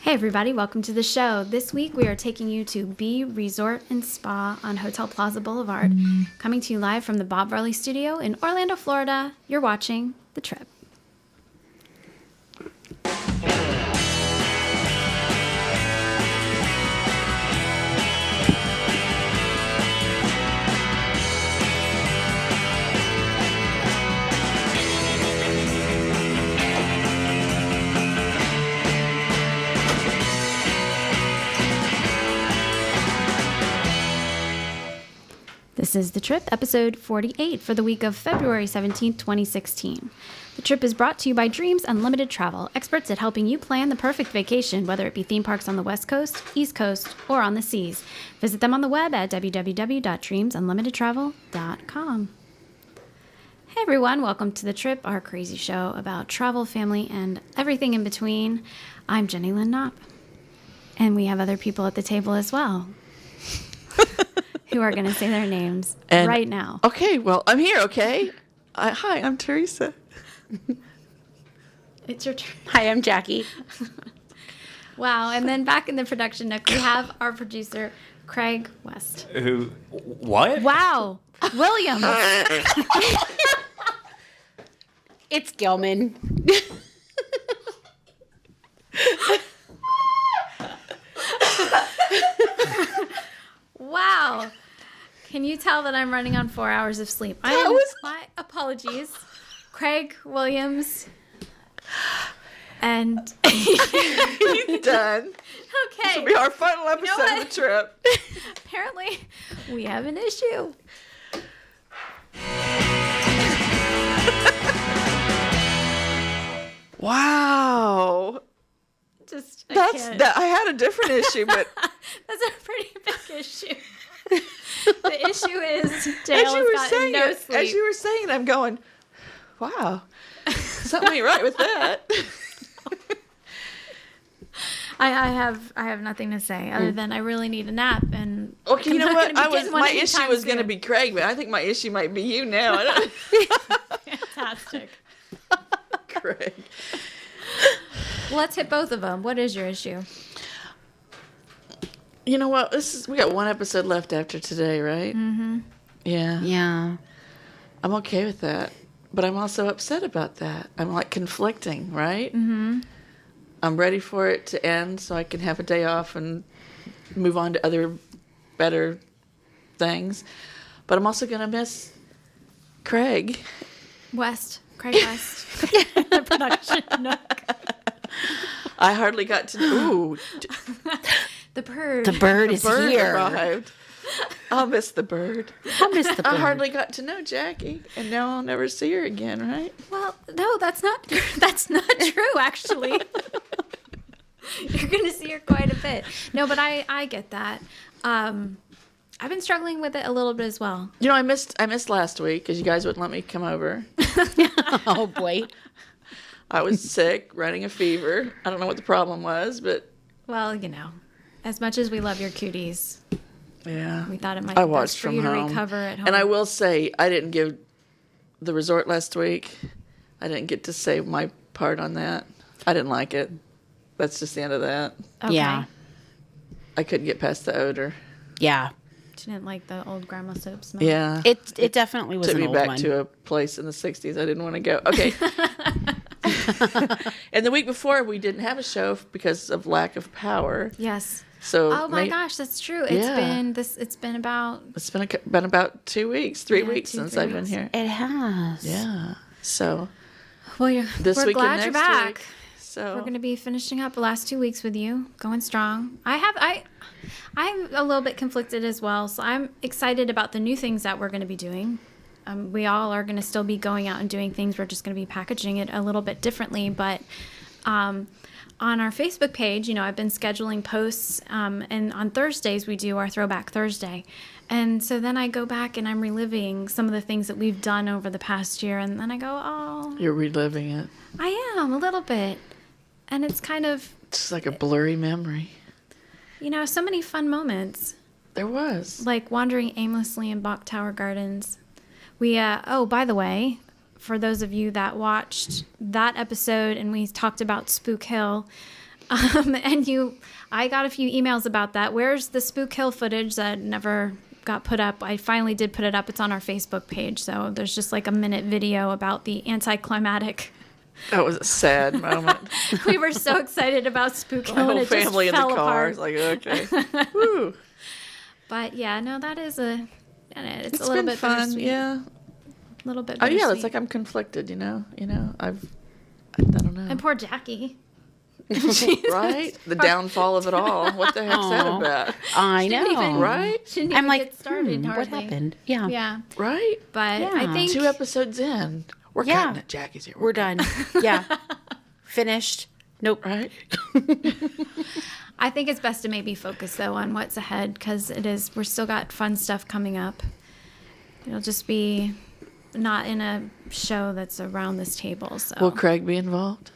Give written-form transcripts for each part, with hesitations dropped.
Hey everybody, welcome to the show. This week we are taking you to B Resort and Spa on Hotel Plaza Boulevard. Coming to you live from the Bob Varley Studio in Orlando, Florida. You're watching The Trip. This is The Trip, episode 48 for the week of February 17th, 2016. The Trip is brought to you by Dreams Unlimited Travel, experts at helping you plan the perfect vacation, whether it be theme parks on the West Coast, East Coast, or on the seas. Visit them on the web at www.dreamsunlimitedtravel.com. Hey everyone, welcome to The Trip, our crazy show about travel, family, and everything in between. I'm Jenny Lynn Knopp, and we have other people at the table as well. Who are going to say their names right now. Okay, well, I'm here, okay? Hi, I'm Teresa. It's your turn. Hi, I'm Jackie. Wow, and then back in the production nook, we have our producer, Craig West. Who? What? Wow, William. It's Gilman. Wow. Can you tell that I'm running on 4 hours of sleep? My apologies. Craig Williams. And He's done. okay. This will be our final episode of The Trip. Apparently, we have an issue. Wow. I had a different issue, but That's a pretty big issue. The issue is Dale has gotten no sleep. as you were saying it, I'm going, wow, something ain't right with that. I have nothing to say other than I really need a nap. And Okay, you know what? My issue was going to be be Craig, but I think my issue might be you now. I don't fantastic. Craig. Well, let's hit both of them. What is your issue? You know what? We got one episode left after today, right? Mm-hmm. Yeah. Yeah. I'm okay with that, but I'm also upset about that. I'm like conflicting, right? Mm-hmm. I'm ready for it to end so I can have a day off and move on to other better things. But I'm also going to miss Craig. Craig West. The production nook. I hardly got to... Ooh. The bird. The bird is bird here. arrived. I'll miss the bird. I miss the bird. I hardly got to know Jackie, and now I'll never see her again, right? Well, no, that's not true, actually. You're going to see her quite a bit. No, but I get that. I've been struggling with it a little bit as well. You know, I missed last week because you guys wouldn't let me come over. Oh, boy. I was sick, running a fever. I don't know what the problem was, but... Well, you know, as much as we love your cooties, yeah, we thought it might be best watched for from you to home. recover at home. And I will say, I didn't give the resort last week. I didn't get to say my part on that. I didn't like it. That's just the end of that. Okay. Yeah. I couldn't get past the odor. Yeah. She didn't like the old grandma soap smell. Yeah. It definitely was took an me old back one. to a place in the 60s I didn't want to go. Okay. And the week before, we didn't have a show because of lack of power. Yes. So Oh my gosh, that's true. It's been about It's been about 2 weeks, 3 Yeah, weeks 2, since 3 I've been weeks. here. It has. Yeah. So well, this we're week glad and you're next back. week. So We're going to be finishing up the last 2 weeks with you, going strong. I'm a little bit conflicted as well, so I'm excited about the new things that we're going to be doing. We all are going to still be going out and doing things. We're just going to be packaging it a little bit differently, but on our Facebook page, you know, I've been scheduling posts, and on Thursdays we do our Throwback Thursday. And so then I go back and I'm reliving some of the things that we've done over the past year, and then I go, oh, you're reliving it. I am a little bit. And it's kind of, It's like a blurry memory. you know, so many fun moments, There was. like wandering aimlessly in Bach Tower Gardens. We, by the way, for those of you that watched that episode and we talked about Spook Hill, And I got a few emails about that. Where's the Spook Hill footage that never got put up? I finally did put it up. It's on our Facebook page. So there's just like a minute video about the anticlimactic. That was a sad moment. We were so excited about Spook My Hill and whole it just family in the fell car. apart. It's like, okay. Woo. But yeah, no, that is it's It's a little been bit fun. bittersweet. Yeah. A little bit Oh yeah, bittersweet. it's like I'm conflicted. I don't know. And poor Jackie. Right? The downfall of it all. What the heck's that Aw. about? I Didn't know. even- Right? She didn't I'm even like, get started what hardly. happened? Yeah. Yeah. Right? But Yeah. I think 2 episodes in. We're Yeah. cutting it. Jackie's here. We're done. Yeah. Finished. Nope. Right? I think it's best to maybe focus though on what's ahead because we're still got fun stuff coming up. It'll just be not in a show that's around this table. So Will Craig be involved?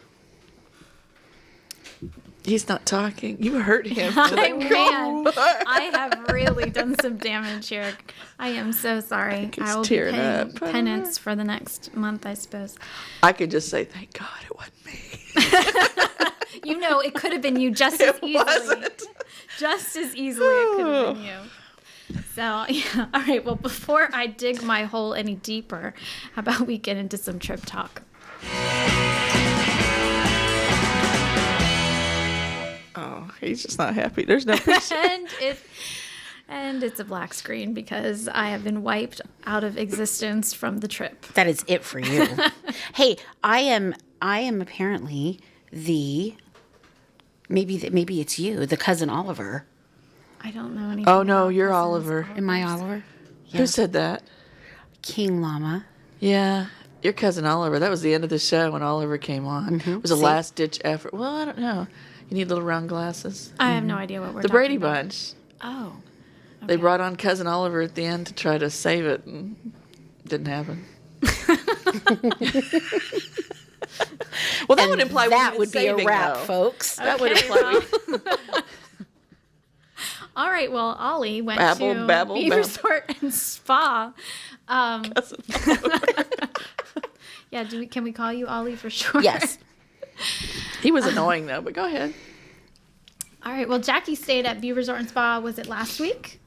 He's not talking. You hurt him. I, man, I have really done some damage here. I am so sorry. He's I will be tearing paying up. penance for the next month, I suppose. I could just say, thank God it wasn't me. You know, it could have been you just as easily. Wasn't. Just as easily it could have been you. So, yeah. All right. Well, before I dig my hole any deeper, how about we get into some trip talk? Oh, he's just not happy. There's no picture. And it's a black screen because I have been wiped out of existence from the trip. That is it for you. Hey, I am apparently maybe it's you, the cousin Oliver. I don't know anything. Oh, no, about you're cousins. Oliver. Am I Oliver? Who said that? King Llama. Yeah, your cousin Oliver. That was the end of the show when Oliver came on. It was a See? last-ditch effort. Well, I don't know. You need little round glasses. I have no idea what we're The talking Brady about. Bunch. Oh. They brought on cousin Oliver at the end to try to save it, and didn't happen. Well, that would imply that we would be a wrap, folks. That would Okay, imply All right. Well, Ollie went Babble, to babble, Bee babble. Resort and Spa. cousin Oliver. Yeah. Can we call you Ollie for sure? Yes. He was annoying though, but go ahead. All right. Well, Jackie stayed at Bee Resort and Spa. Was it last week?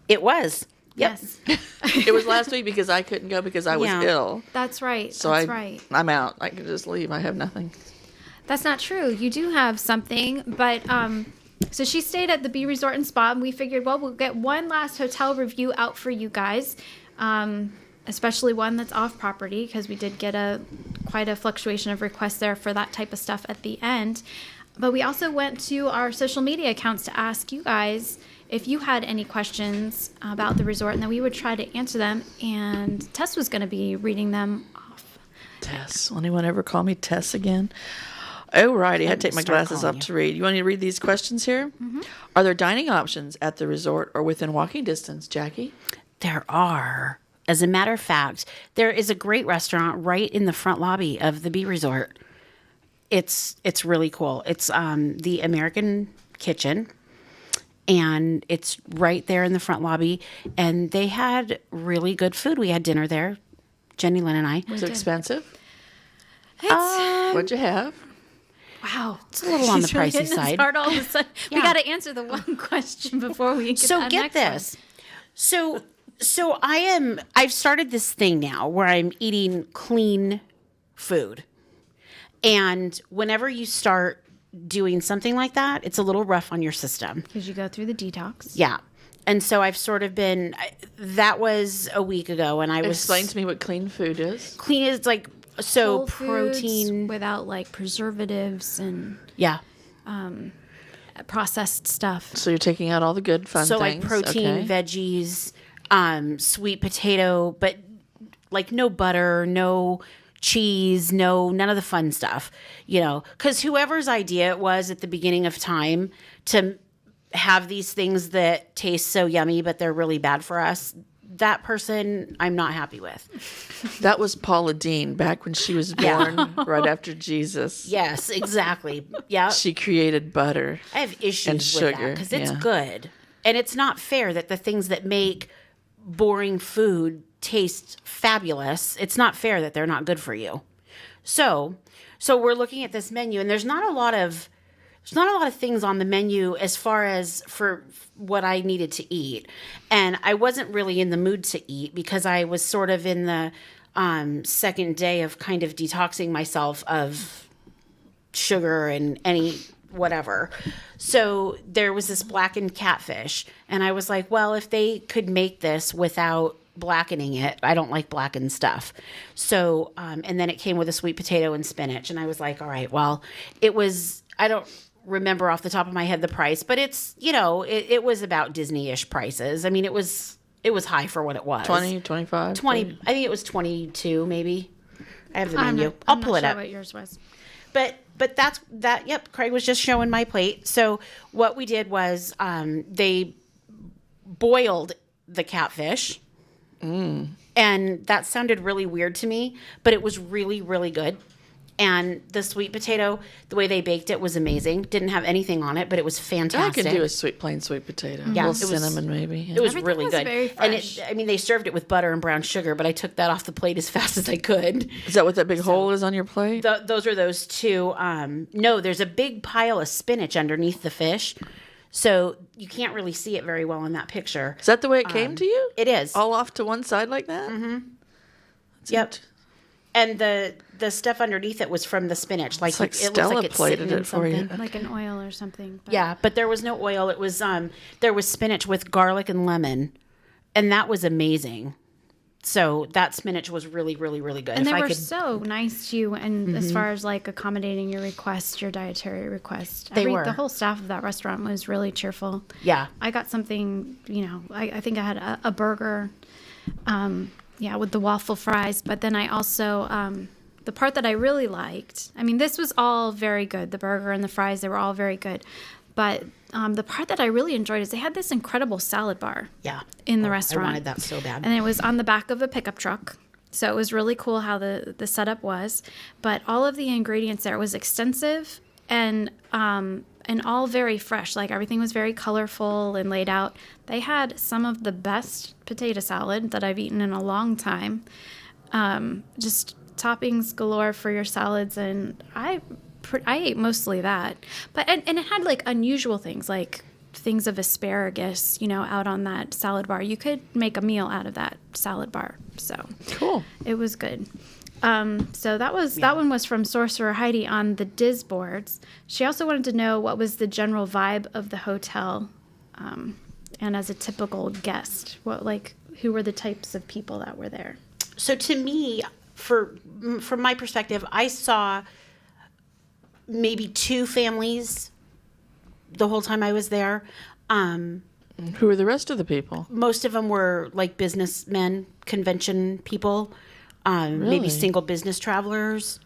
It was. Yep. Yes. It was last week because I couldn't go because I was Yeah. ill. That's right. So That's right. I'm out. I can just leave. I have nothing. That's not true. You do have something, but so she stayed at the Bee Resort and Spa, and we figured, well, we'll get one last hotel review out for you guys, especially one that's off property because we did get quite a fluctuation of requests there for that type of stuff at the end. But we also went to our social media accounts to ask you guys if you had any questions about the resort, and then we would try to answer them. And Tess was going to be reading them off. Tess. Will anyone ever call me Tess again? Oh, right. I had to take my Start glasses calling off you. to read. You want me to read these questions here? Mm-hmm. Are there dining options at the resort or within walking distance, Jackie? There are. As a matter of fact, there is a great restaurant right in the front lobby of the Bee Resort. It's really cool. It's the American Kitchen, and it's right there in the front lobby. And they had really good food. We had dinner there, Jenny Lynn and I. Is it expensive? It's, What'd you have? wow. It's a little on the She's really pricey hitting us side. hard all of a sudden. We Yeah. got to answer the one question before we get to So that get next one. this. So I've started this thing now where I'm eating clean food. And whenever you start doing something like that, it's a little rough on your system. Because you go through the detox. Yeah. And so I've sort of been, that was a week ago, and I was Explain to me what clean food is. clean is like, so Whole foods protein. without like preservatives and Yeah. processed stuff. So you're taking out all the good fun So things. like protein, okay. veggies, sweet potato, but like no butter, no cheese, none of the fun stuff, because whoever's idea it was at the beginning of time to have these things that taste so yummy, but they're really bad for us, that person I'm not happy with. That was Paula Dean back when she was born right after Jesus. Yes, exactly. Yeah. She created butter. I have issues And with sugar, that because it's yeah. good. And it's not fair that the things that make boring food taste fabulous, it's not fair that they're not good for you. So we're looking at this menu and there's not a lot of there's not a lot of things on the menu as far as for what I needed to eat. And I wasn't really in the mood to eat because I was sort of in the second day of kind of detoxing myself of sugar and any whatever. So there was this blackened catfish. And I was like, well, if they could make this without blackening it, I don't like blackened stuff. So, and then it came with a sweet potato and spinach. And I was like, all right, well, it was, I don't remember off the top of my head the price, but it's, it was about Disney-ish prices. I mean, it was high for what it was. 20, 25? 20, I think it was 22 maybe. I have the I'm menu. not, I'll I'm pull not it sure up. what yours was. But that's that. Yep. Craig was just showing my plate. So what we did was they boiled the catfish. And that sounded really weird to me, but it was really, really good. And the sweet potato, the way they baked it was amazing. Didn't have anything on it, but it was I fantastic. could do a plain sweet potato. Yeah, A it little was- cinnamon maybe. It was Everything really was good. very And fresh. they served it with butter and brown sugar, but I took that off the plate as fast as I could. Is that what that big hole is on your plate? Those are those two. No, there's a big pile of spinach underneath the fish. So you can't really see it very well in that picture. Is that the way it came to you? It is. All off to one side like that? Mm-hmm. Yep. And the stuff underneath it was from the spinach. Like, It's like it looks Stella like it's plated sitting in it for you. something. Like an oil or something. But Yeah, but there was no oil. It was there was spinach with garlic and lemon, and that was amazing. So that spinach was really, really, really good. And If they I were could, so nice to you, and as far as like accommodating your request, your dietary request, They were. the whole staff of that restaurant was really cheerful. yeah, I got something, I think I had a burger, with the waffle fries, but then I also, the part that I really liked, I mean, this was all very good. The burger and the fries, they were all very good. But the part that I really enjoyed is they had this incredible salad bar yeah. in the I restaurant. wanted that so bad. And it was on the back of a pickup truck. So it was really cool how the setup was. But all of the ingredients there was extensive and all very fresh. Like everything was very colorful and laid out. They had some of the best potato salad that I've eaten in a long time. Just toppings galore for your salads, and I ate mostly that. But and it had like unusual things, like things of asparagus, out on that salad bar. You could make a meal out of that salad bar. So Cool. it was good. So that one was from Sorcerer Heidi on the Diz boards. She also wanted to know what was the general vibe of the hotel, and as a typical guest, who were the types of people that were there. So to me, from my perspective, I saw maybe 2 families the whole time I was there. Who were the rest of the people? Most of them were like businessmen, convention people, Really? maybe single business travelers.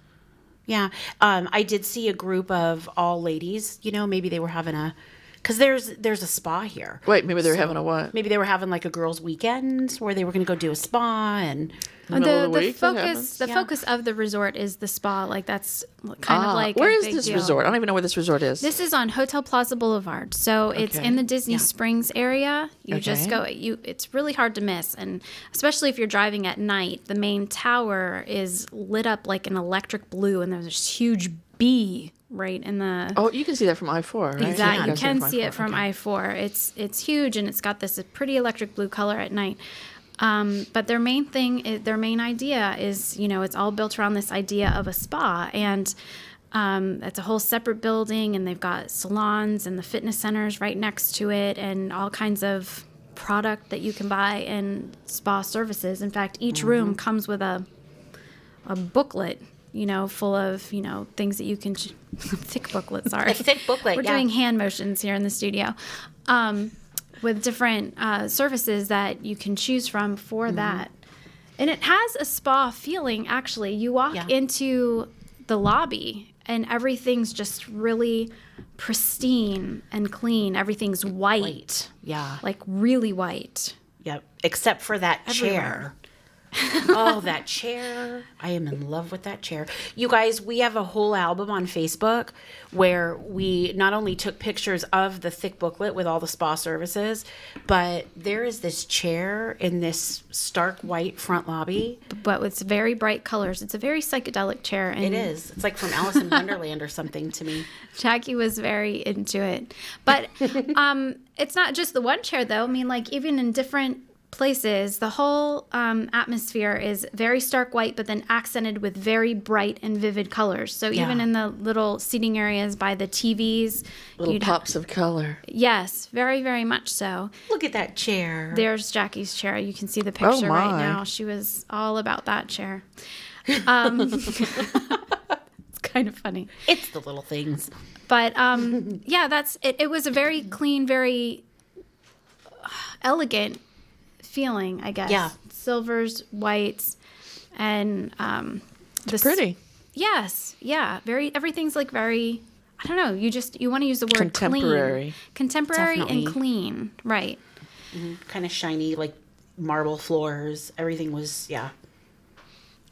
Yeah. I did see a group of all ladies, maybe they were having because there's a spa here. Wait, maybe they were having a what? Maybe they were having like a girls' weekend where they were going to go do a spa and In the middle of the week, that focus happens? the focus of the resort is the spa. Like that's kind of like where a is big this deal. resort? I don't even know where this resort is. This is on Hotel Plaza Boulevard, so it's Okay. in the Disney Springs area. You just Okay. go. It's really hard to miss, and especially if you're driving at night. The main tower is lit up like an electric blue, and there's this huge bee right in the. Oh, you can see that from I-4, right? Exactly, you can see it I-4, from okay. I-4. It's huge, and it's got this pretty electric blue color at night. But their main idea is, it's all built around this idea of a spa, and it's a whole separate building, and they've got salons and the fitness centers right next to it, and all kinds of product that you can buy and spa services. In fact, each room comes with a booklet, full of, things that you can, thick booklet, sorry. A thick booklet, We're yeah. doing hand motions here in the studio. With different services that you can choose from for that. And it has a spa feeling, actually. You walk Yeah. into the lobby, and everything's just really pristine and clean. Everything's white. Yeah. Like really white. Yep. Except for that Everywhere. chair. Oh, that chair. I am in love with that chair. You guys, we have a whole album on Facebook where we not only took pictures of the thick booklet with all the spa services, but there is this chair in this stark white front lobby. But with very bright colors. It's a very psychedelic chair. And It is. It's like from Alice in Wonderland or something to me. Jackie was very into it. But it's not just the one chair, though. I mean, like, even in different places, the whole atmosphere is very stark white, but then accented with very bright and vivid colors. So even in the little seating areas by the TVs, Little pops of color. yes, very, very much so. Look at that chair. There's Jackie's chair. You can see the picture right my. now. She was all about that chair. It's kind of funny. It's the little things. But yeah, that's it. It was a very clean, very elegant feeling, I guess. Yeah. Silvers, whites, and It's pretty. Yes, yeah. Everything's like very. I don't know. You want to use the word Contemporary. clean, contemporary, Definitely. and clean, right? Kind of shiny, like marble floors. Everything was,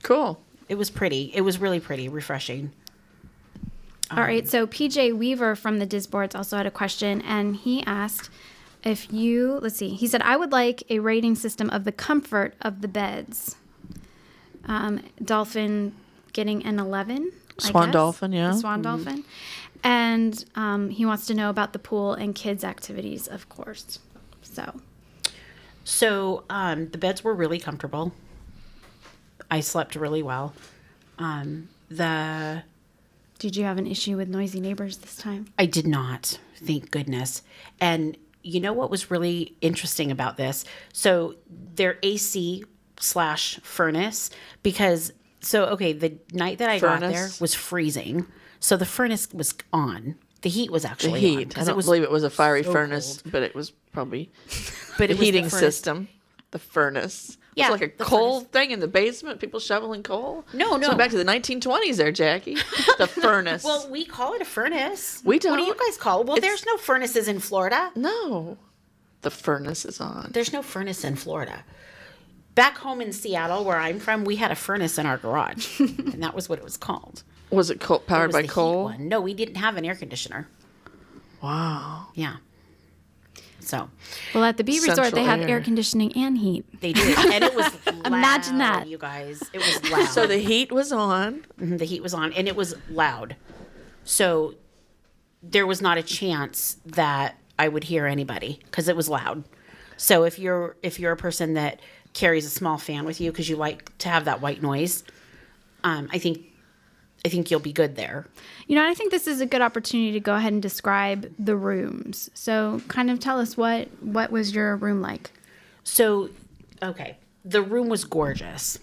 Cool. It was pretty. It was really pretty, refreshing. All right. So PJ Weaver from the Disboards also had a question, and he asked if you, let's see, he said, I would like a rating system of the comfort of the beds. Dolphin getting an 11. I Swan guess. Dolphin, yeah. The Swan Dolphin. And he wants to know about the pool and kids' activities, of course. So the beds were really comfortable. I slept really well. Did you have an issue with noisy neighbors this time? I did not, thank goodness. And you know what was really interesting about this? So their AC/furnace, because the night that I got there Furnace? was freezing. So the furnace was on. The heat was The actually on. heat. I 'Cause don't believe it was a fiery so furnace, cold. but it was probably But the it was heating furnace. system. The furnace. Yeah, It's like a the coal furnace. thing in the basement, people shoveling coal. No. So back to the 1920s there, Jackie. The furnace. Well, we call it a furnace. We What do don't. you guys call it? Well, It's- there's no furnaces in Florida. no. The furnace is on. There's no furnace in Florida. Back home in Seattle, where I'm from, we had a furnace in our garage, and that was what it was called. Was it It powered was by the heat coal? one. No, we didn't have an air conditioner. Wow. Yeah. So Well, at the B Resort, Central they have air. air conditioning and heat. they did, and it was loud, Imagine that. you guys. It was loud. So the heat was on. The heat was on, and it was loud. So there was not a chance that I would hear anybody because it was loud. So if you're a person that carries a small fan with you because you like to have that white noise, I think you'll be good there. You know, I think this is a good opportunity to go ahead and describe the rooms. So kind of tell us what was your room like? So, okay, the room was gorgeous.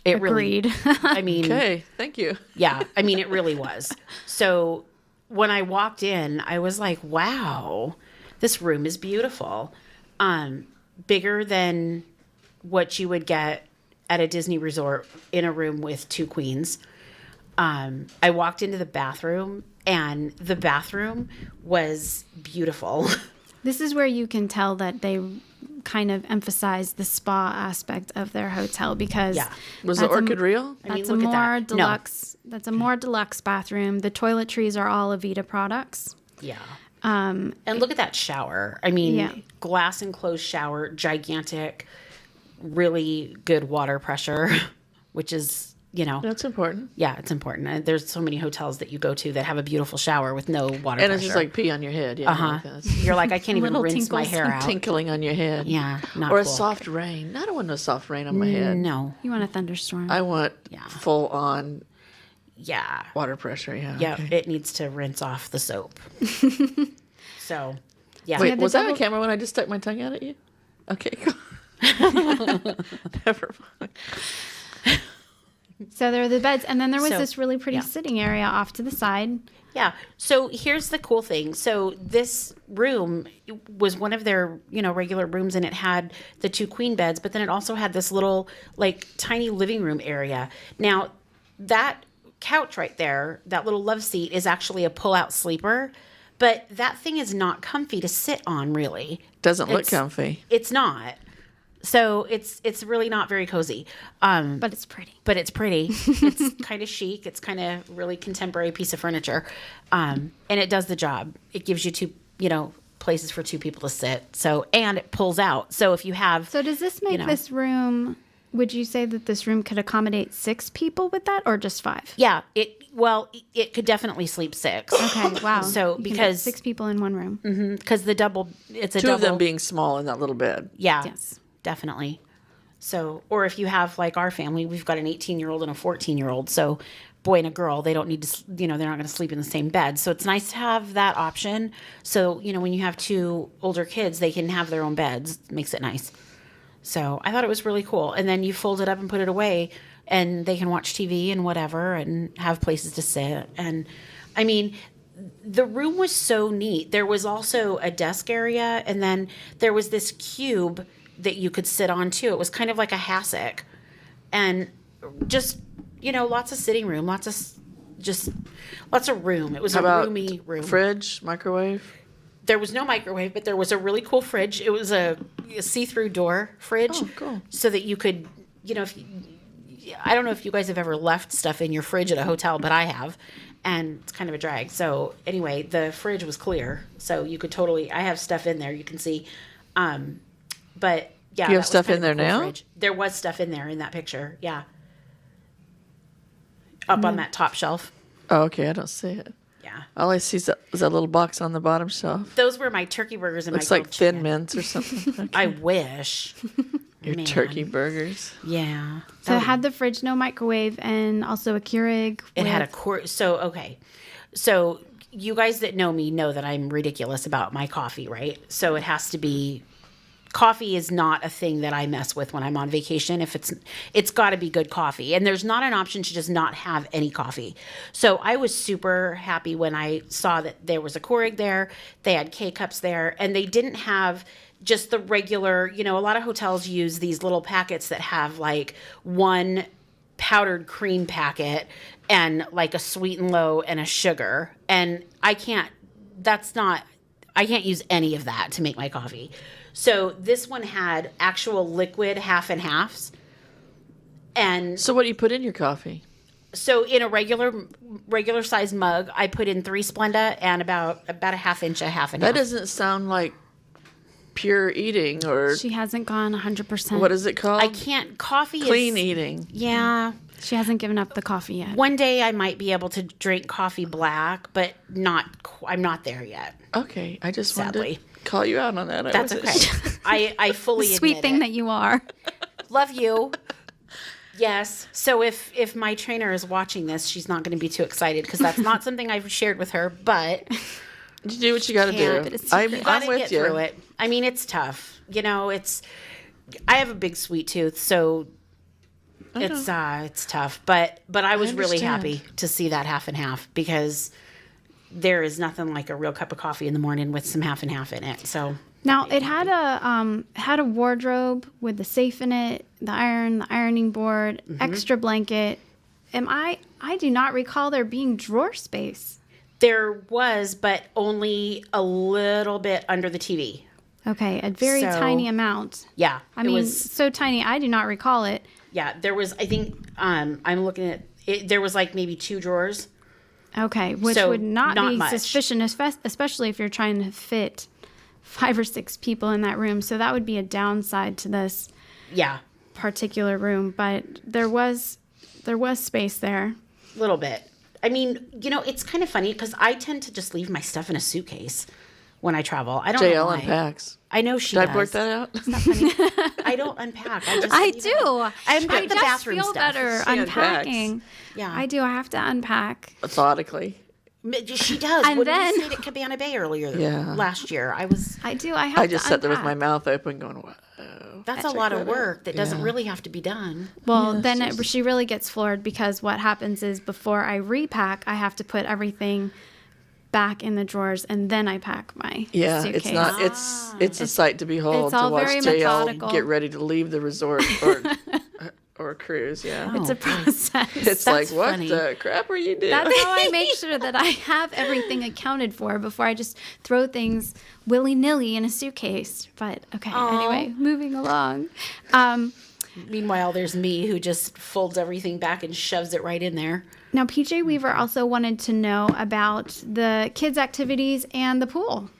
It Agreed. really. I mean, Okay. Thank you. yeah, I mean, it really was. So when I walked in, I was like, wow, this room is beautiful. Bigger than what you would get at a Disney resort in a room with two queens. I walked into the bathroom, and the bathroom was beautiful. This is where you can tell that they kind of emphasize the spa aspect of their hotel because Yeah. Was the that's a- orchid real? I mean, That's a look at more that. No. deluxe. That's a more deluxe bathroom. The toiletries are all Avita products. Yeah. And look at that shower. I mean, Yeah. glass enclosed shower, gigantic, really good water pressure, which is, That's important. yeah, it's important. And there's so many hotels that you go to that have a beautiful shower with no water And pressure. it's just like pee on your head. Yeah. like this. You're like, I can't even Little rinse my tinkles. hair out. Tinkling on your head. Yeah, not Or a cool. soft rain. I don't want no soft rain on my head. No. You want a thunderstorm. I want Yeah. full on Yeah. water pressure. Yeah. Yeah. okay. It needs to rinse off the soap. So, yeah. Wait, the was that on double- camera when I just stuck my tongue out at you? Okay. Cool. Never mind. So there are the beds, and then there was So, this really pretty yeah. sitting area off to the side. Yeah. So here's the cool thing. So this room was one of their, regular rooms, and it had the two queen beds, but then it also had this little, like, tiny living room area. Now, that couch right there, that little love seat, is actually a pull-out sleeper, but that thing is not comfy to sit on, really. Doesn't look It's- comfy. It's not. So it's really not very cozy. But it's pretty. But it's pretty. It's kind of chic. It's kind of really contemporary piece of furniture. And it does the job. It gives you two, places for two people to sit. So, and it pulls out. So if you have, So does this make this room, would you say that this room could accommodate 6 people with that or just 5? yeah, it could definitely sleep 6. Okay, wow. So You can get because 6 people in one room. because the double, it's a Two double. of them being small in that little bed. Yeah. Yes. Definitely. So, or if you have like our family, we've got an 18-year-old and a 14-year-old. So, boy and a girl, they don't need to, they're not going to sleep in the same bed. So, it's nice to have that option. So, when you have 2 older kids, they can have their own beds. Makes it nice. So, I thought it was really cool. And then you fold it up and put it away, and they can watch TV and whatever and have places to sit. And I mean, the room was so neat. There was also a desk area, and then there was this cube that you could sit on too. It was kind of like a hassock, and just lots of sitting room, lots of room. It was How a about roomy room. fridge, microwave? There was no microwave, but there was a really cool fridge. It was a see-through door fridge, Oh, cool. so that you could, if I don't know if you guys have ever left stuff in your fridge at a hotel, but I have, and it's kind of a drag. So anyway, the fridge was clear, so you could totally. I have stuff in there. You can see, but yeah, You have that was stuff kind in of a there cool now? fridge. There was stuff in there in that picture. Yeah, up on that top shelf. Oh, okay. I don't see it. Yeah, All I see is that little box on the bottom shelf. those were my turkey burgers and Looks my like grilled Thin chicken. Mints or something. I wish. Your Man. turkey burgers. Yeah. So it had the fridge, no microwave, and also a Keurig. It had a with- quart. So, okay. So, you guys that know me know that I'm ridiculous about my coffee, right? So, it has to be. Coffee is not a thing that I mess with when I'm on vacation. If it's got to be good coffee, and there's not an option to just not have any coffee. So I was super happy when I saw that there was a Keurig there. They had K cups there, and they didn't have just the regular. A lot of hotels use these little packets that have like one powdered cream packet and like a sweet and low and a sugar, and I can't use any of that to make my coffee. So this one had actual liquid half and halves. And So what do you put in your coffee? so in a regular size mug, I put in 3 Splenda and about a half inch, a half and That half. doesn't sound like pure eating or She hasn't gone 100%. what is it called? I can't, coffee Clean is, eating. yeah. She hasn't given up the coffee yet. One day I might be able to drink coffee black, but I'm not there yet. Okay, I just wanted Sadly. to call you out on that. That's okay. I fully Sweet admit thing it. that you are. Love you. Yes. So if my trainer is watching this, she's not going to be too excited because that's not something I've shared with her. But You do what you got to Can't. do. But it's I'm, secret. I'm gotta with get you. through it. I mean, it's tough. I have a big sweet tooth, so it's tough. But I was really understand. happy to see that half and half because there is nothing like a real cup of coffee in the morning with some half and half in it. So Now it had a wardrobe with the safe in it, the ironing board, extra blanket. I do not recall there being drawer space. there was, but only a little bit under the TV. Okay, a very So- tiny amount. Yeah, I mean, so tiny. I do not recall it. yeah, there was. I think I'm looking at it. There was like maybe 2 drawers. Okay, which So, would not not be much. sufficient, especially if you're trying to fit 5 or 6 people in that room. So that would be a downside to this Yeah, particular room. But there was space there. a little bit. I mean, it's kind of funny because I tend to just leave my stuff in a suitcase when I travel. I don't know JL why. unpacks. I know she Did does. I blurt that out? I don't unpack. I just I leave it. do. I unpack the just bathroom feel stuff. better She unpacks. unpacking. Yeah. I do. I have to unpack. Methodically. She does. And what did then- you say at Cabana Bay earlier Yeah. last year? I do. I have I to just sat there with my unpack. mouth open going, wow. That's a lot of that out. work that doesn't Yeah. really have to be done. Well, Yeah, then it's just- she really gets floored because what happens is before I repack, I have to put everything back in the drawers and then I pack my Yeah, suitcase. it's not. It's a sight to behold it's to all watch very JL methodical. get ready to leave the resort or or a cruise. Yeah, It's a process. it's that's like, what funny. the crap are you doing? That's how I make sure that I have everything accounted for before I just throw things willy-nilly in a suitcase. But okay, anyway, moving along. Meanwhile, there's me who just folds everything back and shoves it right in there. Now, PJ Weaver also wanted to know about the kids' activities and the pool.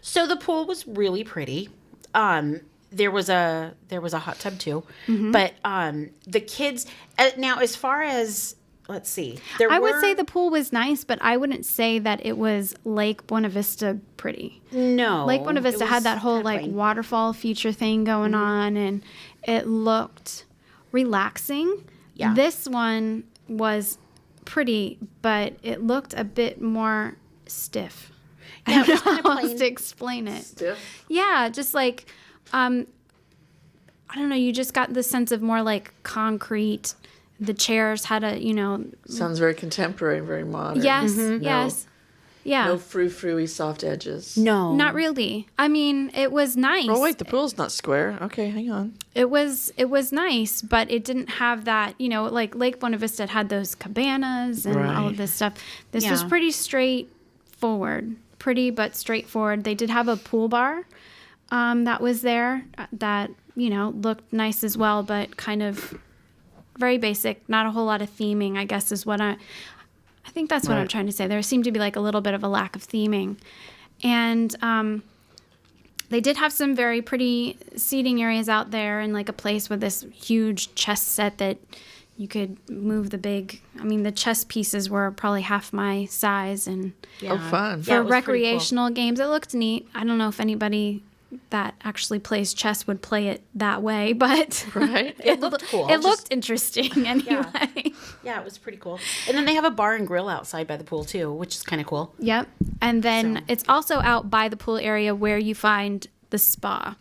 So the pool was really pretty. There was a hot tub too, but the kids now as far as let's see, I would say the pool was nice, but I wouldn't say that it was Lake Buena Vista pretty. no Lake Buena Vista had that whole like plain. waterfall feature thing going on, and it looked relaxing. Yeah. This one was pretty, but it looked a bit more stiff. Yeah, I it was don't kinda know how plain. else to explain it. Stiff. Yeah, just like I don't know, you just got the sense of more like concrete. The chairs had a, Sounds very contemporary, very modern. yes, Mm-hmm. yes. Yeah. No frou-frou-y soft edges. No, Not really. I mean, it was nice. Oh wait, the pool's not square. Okay, hang on. It was nice, but it didn't have that, like Lake Buena Vista had those cabanas and all Right. of this stuff. This was Yeah. pretty straightforward. Pretty but straightforward. They did have a pool bar that was there that, looked nice as well, but kind of very basic. Not a whole lot of theming, I guess, is what I think that's what I'm Right. trying to say. There seemed to be like a little bit of a lack of theming. And they did have some very pretty seating areas out there, and like a place with this huge chess set that you could move the chess pieces were probably half my size, and Yeah. Oh, fun. Yeah, for it was pretty cool. recreational games, it looked neat. I don't know if anybody that actually plays chess would play it that way, but Right? It looked cool. It Just- looked interesting anyway. Yeah, it was pretty cool. And then they have a bar and grill outside by the pool too, which is kind of cool. Yep. And then So- it's also out by the pool area where you find the spa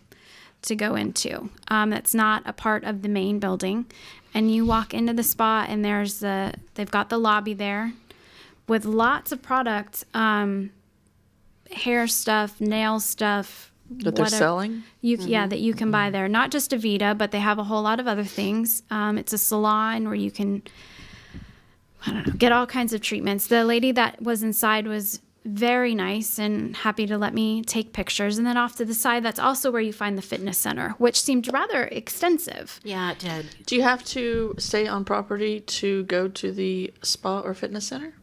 to go into. That's not a part of the main building. And you walk into the spa, and they've got the lobby there with lots of product, hair stuff, nail stuff. That they're whatever. selling? Yeah, that you can buy there. Not just Avita, but they have a whole lot of other things. It's a salon where you can, I don't know, get all kinds of treatments. The lady that was inside was very nice and happy to let me take pictures. And then off to the side, that's also where you find the fitness center, which seemed rather extensive. Yeah, it did. Do you have to stay on property to go to the spa or fitness center?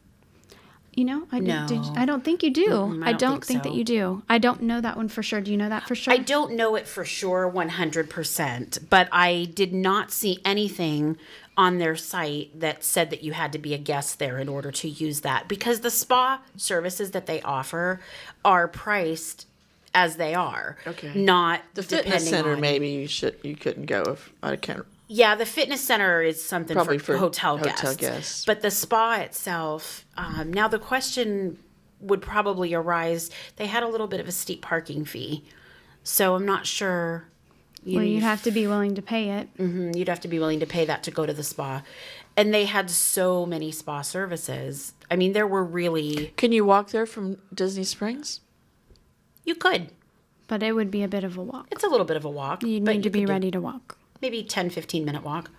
No. I don't think you do. I I don't don't think think so. that you do. I don't know that one for sure. Do you know that for sure? I don't know it for sure 100%, but I did not see anything on their site that said that you had to be a guest there in order to use that, because the spa services that they offer are priced as they are. Okay. Not The fitness depending center, on- maybe you couldn't go if I can't. Yeah, the fitness center is something Probably for for hotel hotel guests. guests. But the spa itself, now the question would probably arise, they had a little bit of a steep parking fee. So I'm not sure. Well, you'd have to be willing to pay it. You'd have to be willing to pay that to go to the spa. And they had so many spa services. I mean, there were really, Can you walk there from Disney Springs? you could. But it would be a bit of a walk. It's a little bit of a walk. You'd but need to you be could do ready to walk. Maybe 10, 15-minute walk.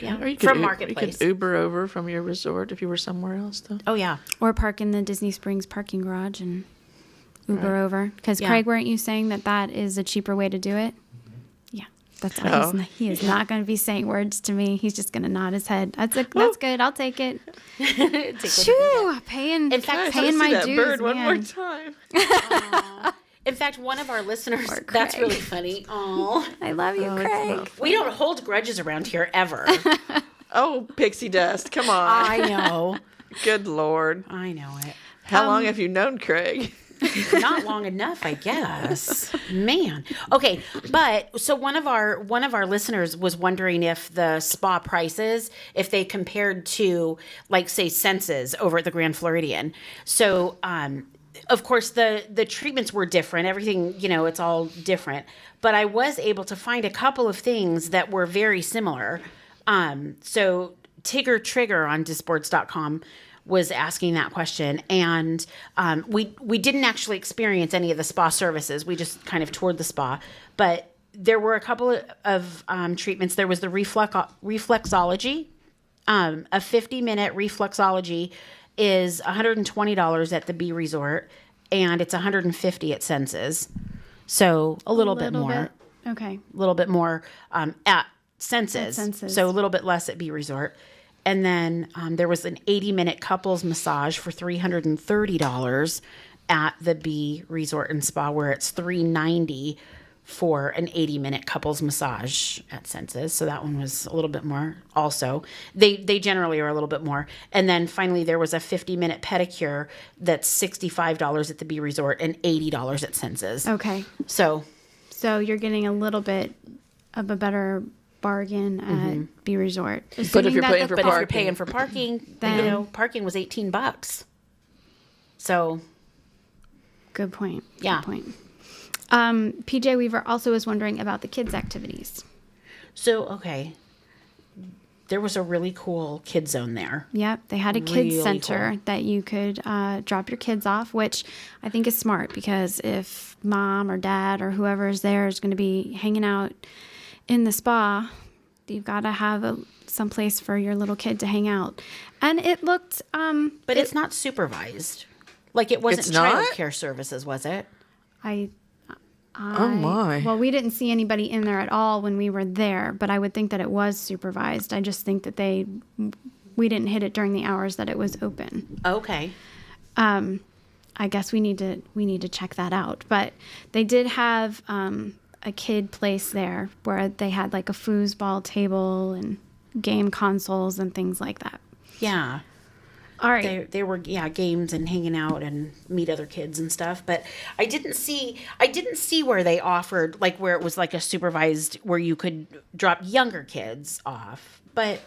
Yeah. Or you From U- Marketplace. You could Uber over from your resort if you were somewhere else, though. Oh, yeah. Or park in the Disney Springs parking garage and Uber Right. over. Because Yeah. Craig, weren't you saying that is a cheaper way to do it? Yeah, that's Oh. he is not going to be saying words to me. He's just going to nod his head. That's good. I'll take it. Take what you can get. Shoo, paying. In fact, paying See my that dues, bird one more man. time. In fact, one of our listeners, Poor that's Craig. really funny. Oh, I love you, it's Craig. not we don't hold grudges around here ever. Oh, pixie dust! Come on. I know. Good Lord. I know it. How long have you known Craig? Not long enough, I guess. Man. Okay, but so one of our listeners was wondering if the spa prices, if they compared to, like, say, Senses over at the Grand Floridian. So, of course, the treatments were different. Everything, it's all different. But I was able to find a couple of things that were very similar. So Tigger Trigger on Disports.com was asking that question, and we didn't actually experience any of the spa services. We just kind of toured the spa, but there were a couple of treatments. There was the reflexology. A 50-minute reflexology is $120 at the B Resort, and it's $150 at Senses. So a little bit more. Okay. A little bit more at Senses. Senses. So a little bit less at B Resort. And then there was an 80-minute couples massage for $330 at the B Resort and Spa, where it's $390 for an 80-minute couples massage at Senses. So that one was a little bit more also. They generally are a little bit more. And then finally there was a 50-minute pedicure that's $65 at the B Resort and $80 at Senses. Okay. So you're getting a little bit of a better bargain at B Resort. But if you're paying for but if you're parking, paying for parking, Then- parking was $18. So Good point. Yeah. Good point. PJ Weaver also was wondering about the kids' activities. okay. There was a really cool kid zone there. Yep, they had a kids Really center cool. that you could drop your kids off, which I think is smart because if mom or dad or whoever is there is going to be hanging out in the spa, you've got to have some place for your little kid to hang out. And it looked, But it's not supervised. Like it wasn't It's not? childcare services, was it? Oh my. Well, we didn't see anybody in there at all when we were there, but I would think that it was supervised. I just think that we didn't hit it during the hours that it was open. Okay. I guess we need to check that out. But they did have a kid place there where they had like a foosball table and game consoles and things like that. Yeah. All right. They were games and hanging out and meet other kids and stuff, but I didn't see where they offered like where it was like a supervised where you could drop younger kids off. But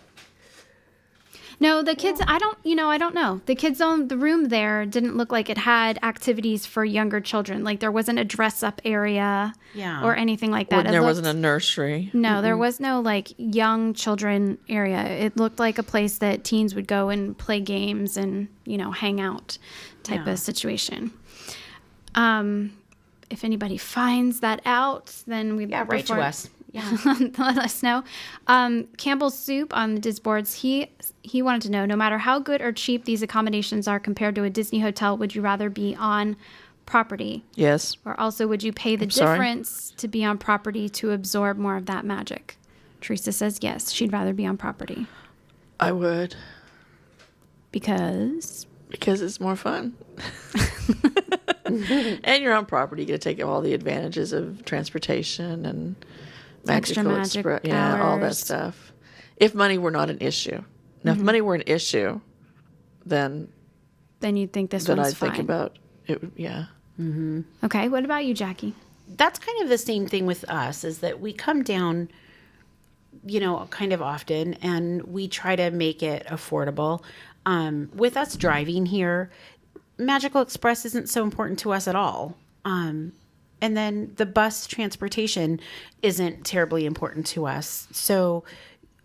No, the kids, I don't know. The kids on the room there didn't look like it had activities for younger children. Like there wasn't a dress up area or anything like that. There wasn't a nursery. No, there was no like young children area. It looked like a place that teens would go and play games and, hang out type of situation. If anybody finds that out, then we write to us. Yeah, let us know. Campbell's Soup on the Diz boards. He wanted to know, no matter how good or cheap these accommodations are compared to a Disney hotel, would you rather be on property? Yes. Or also, would you pay the sorry? difference to be on property to absorb more of that magic? Teresa says yes, she'd rather be on property. I would. Because It's more fun. And you're on property. You get to take all the advantages of transportation and Extra magical magic express. Yeah, all that hours. stuff. If money were not an issue. Now, if money were an issue, then you'd think this then one's I'd fine. think about it. Yeah. Okay, what about you, Jackie? That's kind of the same thing with us is that we come down kind of often and we try to make it affordable. With us driving here, Magical Express isn't so important to us at all. And then the bus transportation isn't terribly important to us. So,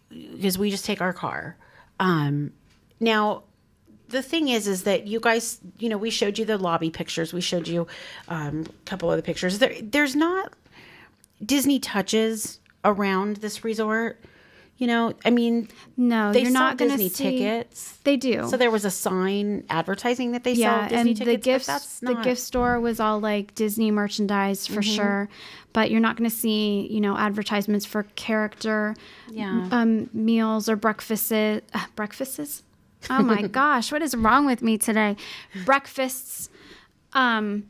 because we just take our car. Now, the thing is that you guys, we showed you the lobby pictures. We showed you a couple of the pictures. There's not Disney touches around this resort. No, No, they you're sell not going to Disney see tickets. They do. So there was a sign advertising that they sell Disney and tickets. the but gifts, that's the not, gift store was all like Disney merchandise for sure, but you're not going to see advertisements for character meals or breakfasts. Breakfasts? Oh my gosh, what is wrong with me today? Breakfasts. In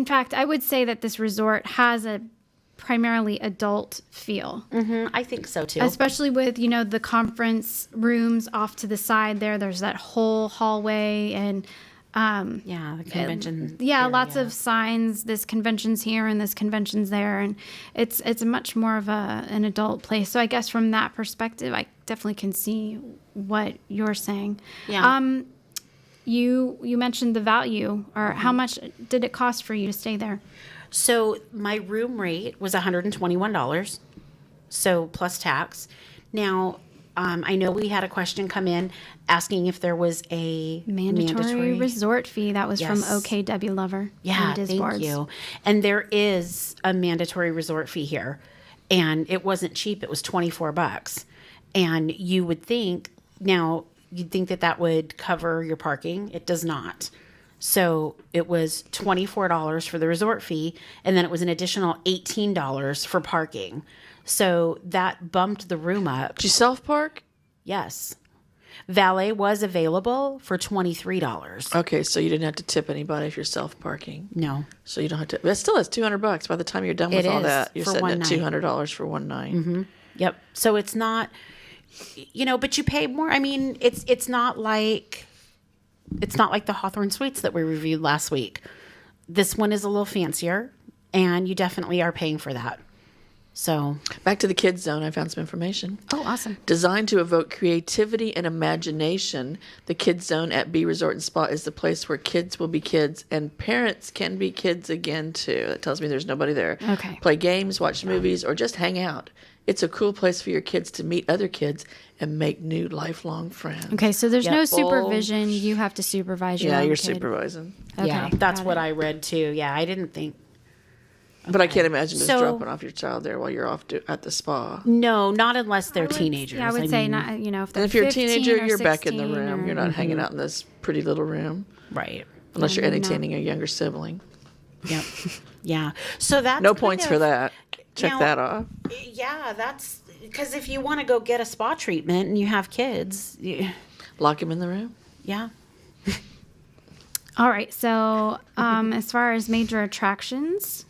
fact, I would say that this resort has a primarily adult feel. I think so too. Especially with, the conference rooms off to the side there. There's that whole hallway and the convention. lots of signs. This convention's here and this convention's there, and it's much more of an adult place. So I guess from that perspective, I definitely can see what you're saying. Yeah. You mentioned the value, or how much did it cost for you to stay there? So my room rate was $121, so plus tax. Now, I know we had a question come in asking if there was a Mandatory resort fee. That was from Yes. OKW Lover. Yeah, and Diz thank Boards. you. And there is a mandatory resort fee here, and it wasn't cheap. It was $24, and you would think you'd think that would cover your parking. It does not. So it was $24 for the resort fee, and then it was an additional $18 for parking. So that bumped the room up. Did you self-park? Yes. Valet was available for $23. Okay, so you didn't have to tip anybody if you're self-parking. No. So you don't have to. That still has $200. By the time you're done with It all is, that, you're for sitting one at night. $200 for one night. Yep. So it's not, but you pay more. I mean, it's not like the Hawthorne Suites that we reviewed last week. This one is a little fancier, and you definitely are paying for that. So Back to the kids zone, I found some information. Oh, awesome. Designed to evoke creativity and imagination, the Kids Zone at B Resort and Spa is the place where kids will be kids and parents can be kids again too. That tells me there's nobody there. Okay. Play games, watch movies, or just hang out. It's a cool place for your kids to meet other kids and make new lifelong friends. Okay, so there's Yep. no supervision. You have to supervise your Yeah, own you're kid. supervising. Okay, yeah, that's got what it. I read too. Yeah, I didn't think. But I can't imagine just So- dropping off your child there while you're off at the spa. No, not unless they're teenagers. Yeah, I would say mean, not. If they're And if you're a 15 teenager, or you're back in the 16 room. or- You're not hanging out in this pretty little room. Right. Unless you're maybe not. entertaining a younger sibling. Yep. Yeah. So that's No kind points for of- that. Check Now- that off. Yeah, that's because if you want to go get a spa treatment and you have kids, Lock him in the room. yeah. All right. So, as far as major attractions,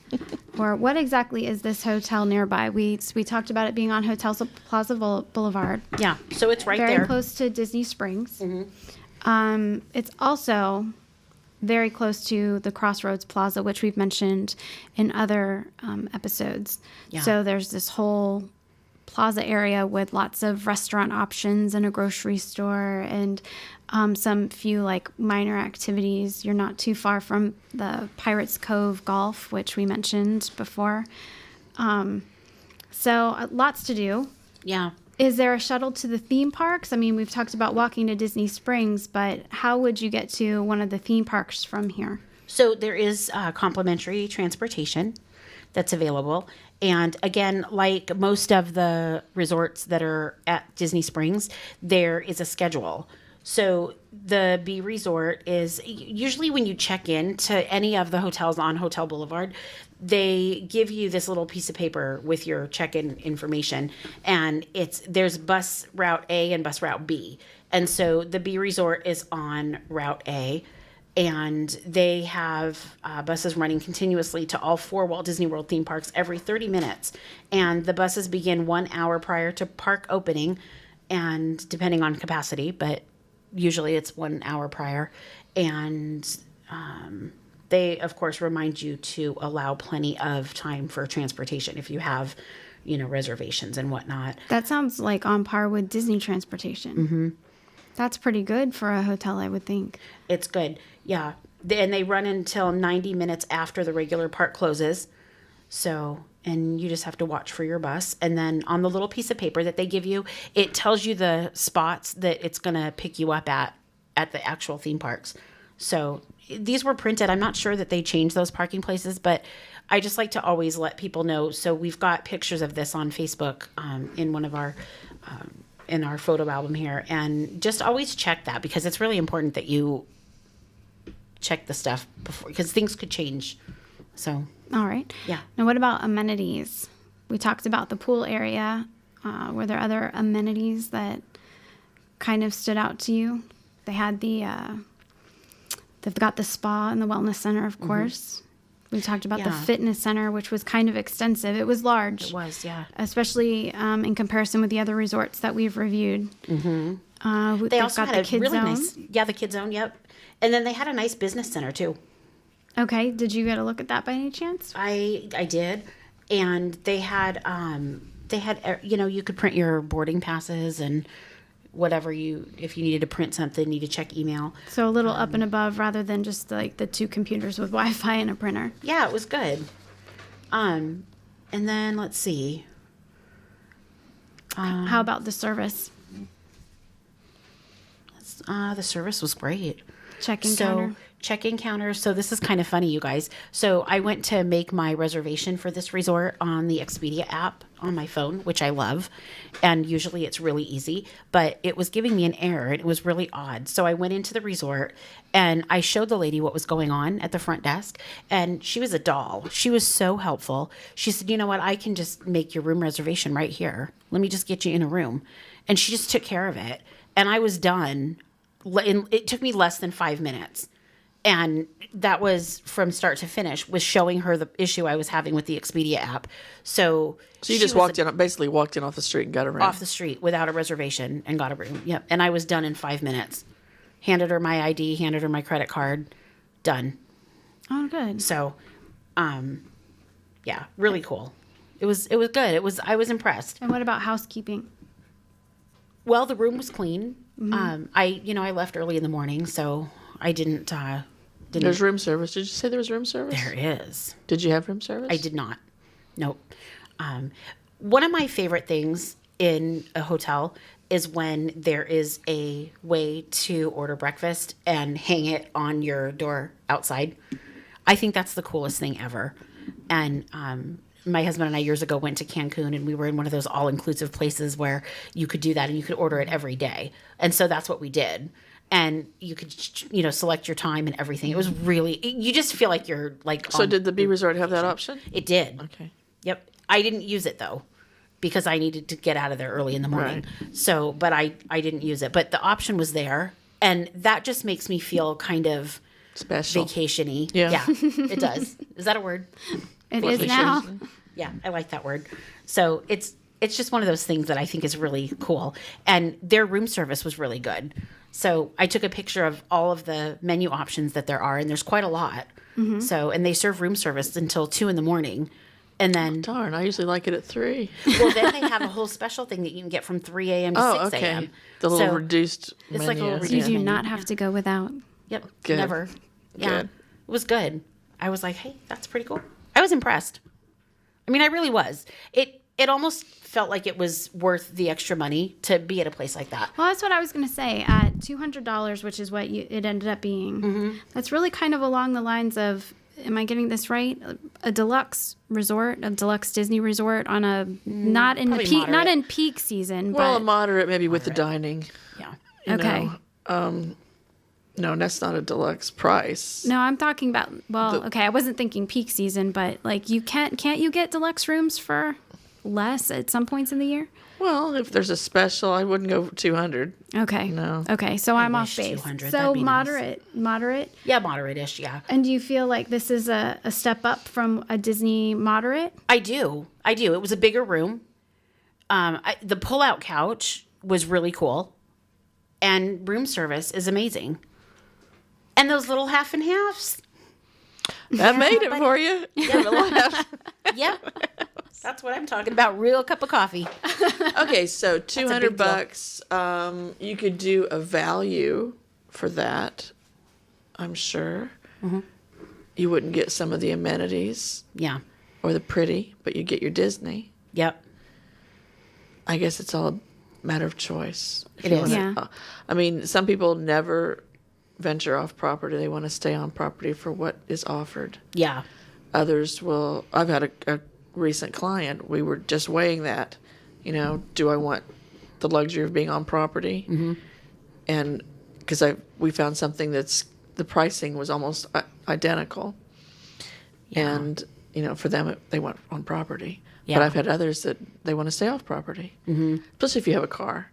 or what exactly is this hotel nearby? We talked about it being on Plaza Boulevard, Yeah. So it's right very there. close to Disney Springs. It's also very close to the Crossroads Plaza, which we've mentioned in other episodes. Yeah. So there's this whole plaza area with lots of restaurant options and a grocery store and some few like minor activities. You're not too far from the Pirates Cove Golf, which we mentioned before. So lots to do. Yeah. Is there a shuttle to the theme parks? I mean, we've talked about walking to Disney Springs, but how would you get to one of the theme parks from here? So there is complimentary transportation that's available. And again, like most of the resorts that are at Disney Springs, there is a schedule. So the B Resort is usually when you check in to any of the hotels on Hotel Boulevard, they give you this little piece of paper with your check-in information, and there's bus route A and bus route B. And so the B Resort is on route A, and they have buses running continuously to all 4 Walt Disney World theme parks every 30 minutes. And the buses begin 1 hour prior to park opening, and depending on capacity, but usually it's 1 hour prior. And they, of course, remind you to allow plenty of time for transportation if you have, reservations and whatnot. That sounds like on par with Disney transportation. Mm-hmm. That's pretty good for a hotel, I would think. It's good. Yeah. And they run until 90 minutes after the regular park closes. So, and you just have to watch for your bus. And then on the little piece of paper that they give you, it tells you the spots that it's going to pick you up at the actual theme parks. So these were printed. I'm not sure that they changed those parking places, but I just like to always let people know. So we've got pictures of this on Facebook in one of our in our photo album here, and just always check that because it's really important that you check the stuff before, because things could change. So All right. Yeah. Now, what about amenities? We talked about the pool area. Were there other amenities that kind of stood out to you? They had they've got the spa and the wellness center, of course. We talked about the Yeah. fitness center, which was kind of extensive. It was large. it was, yeah. Especially in comparison with the other resorts that we've reviewed. Mm-hmm. They also had the a kids really zone. nice, the kid zone, yep. And then they had a nice business center too. Okay, did you get a look at that by any chance? I did, and they had you could print your boarding passes and whatever if you needed to print something, need to check email. So a little up and above rather than just like the 2 computers with Wi-Fi and a printer. Yeah, it was good. And then let's see. How about the service? The service was great. Check-in counter. Check-in counter. So this is kind of funny, you guys. So I went to make my reservation for this resort on the Expedia app on my phone, which I love. And usually it's really easy, but it was giving me an error and it was really odd. So I went into the resort and I showed the lady what was going on at the front desk, and she was a doll. She was so helpful. She said, "You know what? I can just make your room reservation right here. Let me just get you in a room." And she just took care of it. And I was done. It took me less than 5 minutes. And that was from start to finish, was showing her the issue I was having with the Expedia app. So you just basically walked in off the street and got a room. Off the street without a reservation and got a room. Yep. And I was done in 5 minutes. Handed her my ID, handed her my credit card, done. Oh, good. So, yeah, really cool. It was good. I was impressed. And what about housekeeping? Well, the room was clean. I left early in the morning, so I didn't. There's room service. Did you say there was room service? There is. Did you have room service? I did not. Nope. One of my favorite things in a hotel is when there is a way to order breakfast and hang it on your door outside. I think that's the coolest thing ever. And my husband and I years ago went to Cancun, and we were in one of those all-inclusive places where you could do that and you could order it every day. And so that's what we did. And you could, select your time and everything. It was really, you just feel like you're like. So did the B Resort have that option? It did. Okay. Yep. I didn't use it though, because I needed to get out of there early in the morning. Right. So, but I didn't use it. But the option was there, and that just makes me feel kind of special, vacation-y. Yeah, it does. Is that a word? It is now. Yeah, I like that word. So it's just one of those things that I think is really cool. And their room service was really good. So I took a picture of all of the menu options that there are, and there's quite a lot. Mm-hmm. So, and they serve room service until 2 a.m. And then, darn, I usually like it at 3. Well, then they have a whole special thing that you can get from 3 a.m. to 6 a.m. Okay. The little reduced it's menu. like a little You reduced do menu. not have to go without. Yep. Good. Never. Yeah. Good. It was good. I was like, hey, that's pretty cool. I was impressed. I mean, I really was. It almost felt like it was worth the extra money to be at a place like that. Well, that's what I was going to say. At $200, which is what it ended up being, that's really kind of along the lines of, am I getting this right? A deluxe resort, a deluxe Disney resort on a not in peak season. Well, but a moderate maybe with the dining. Yeah. Okay. No, that's not a deluxe price. No, I'm talking about. Well, okay, I wasn't thinking peak season, but like can't you get deluxe rooms for less at some points in the year? Well, if there's a special, I wouldn't go 200. Okay. No. Okay, so I'm off wish base. 200, So that'd be nice. moderate. Yeah, moderate-ish, yeah. And do you feel like this is a step up from a Disney moderate? I do. It was a bigger room. The pull-out couch was really cool. And room service is amazing. And those little half and halves. That made it for you. Yep. That's what I'm talking about. Real cup of coffee. Okay, so $200. $200. You could do a value for that, I'm sure. Mm-hmm. You wouldn't get some of the amenities Yeah. or the pretty, but you get your Disney. Yep. I guess it's all a matter of choice. It is. Yeah. I mean, some people never venture off property. They want to stay on property for what is offered. Yeah. Others will. I've had a recent client. We were just weighing that. Do I want the luxury of being on property? Mm-hmm. And because we found something that's the pricing was almost identical. Yeah. And for them they want on property. Yeah. But I've had others that they want to stay off property, especially if you have a car.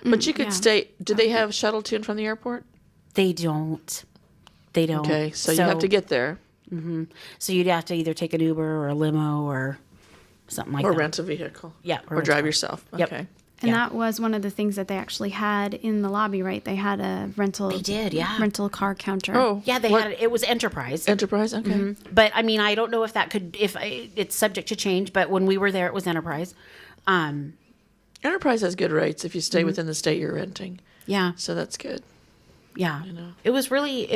But you could stay. Do they have shuttle to and from the airport? They don't. Okay, so you have to get there. So you'd have to either take an Uber or a limo or something like Or that. rent a vehicle. Yeah, Or rent a drive car. yourself. Yep. Okay. And Yeah. that was one of the things that they actually had in the lobby, right? They had a rental. They did, yeah. Rental car counter. Oh. Yeah, they what- had it was Enterprise. Enterprise? Okay. But I mean, I don't know if that could it's subject to change, but when we were there it was Enterprise. Enterprise has good rates if you stay within the state you're renting. Yeah. So that's good. Yeah. know. It was really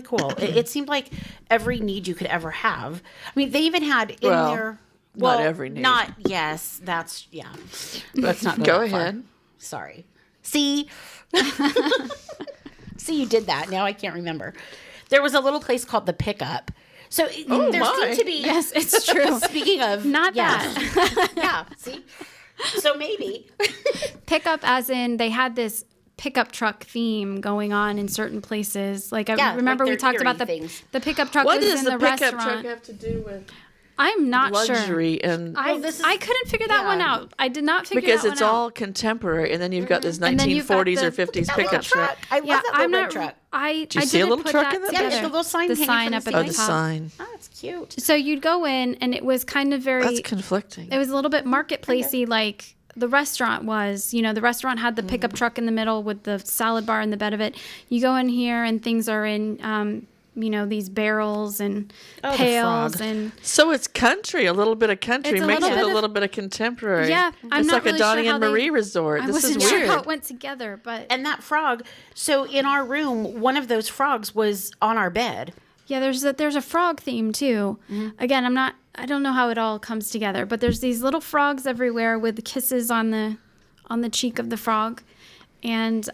cool. It seemed like every need you could ever have. I mean, they even had in Well, there not every need. Yes, that's Let's not Go that far. ahead. Sorry. See? See, you did that. Now I can't remember. There was a little place called the Pickup. So there my. seemed to be. Yes, it's true. Speaking of, Not that. Yeah. See. So maybe. Pickup, as in they had this pickup truck theme going on in certain places. Like I remember like we talked about eerie things. the pickup truck What was does in the the pickup restaurant. truck have to do with I'm not sure. luxury and I couldn't figure that one out. I did not figure because that it's one out. all contemporary, and then you've got this And then you've got 1940s or the- 50s That pickup little truck. I love Yeah, that I'm little not. truck. I you see a didn't little put truck that in that? Yeah, together. there's a little sign the hanging sign from up the at Oh, the the top. sign. Oh, it's cute. So you'd go in, and it was kind of very. That's conflicting. It was a little bit marketplacey, like the restaurant was. You know, the restaurant had the pickup truck in the middle with the salad bar in the bed of it. You go in here, and things are in, you know, these barrels and the pails frog. and. So it's country, a little bit of country It's a mixed little with bit a of- little bit of contemporary. Yeah, I'm it's not like really a Donnie sure how and they- Marie resort. I This is wasn't sure weird. how it went together, but And that frog. So in our room, one of those frogs was on our bed. yeah, there's a frog theme too. Again, I don't know how it all comes together, but there's these little frogs everywhere with kisses on the cheek of the frog, and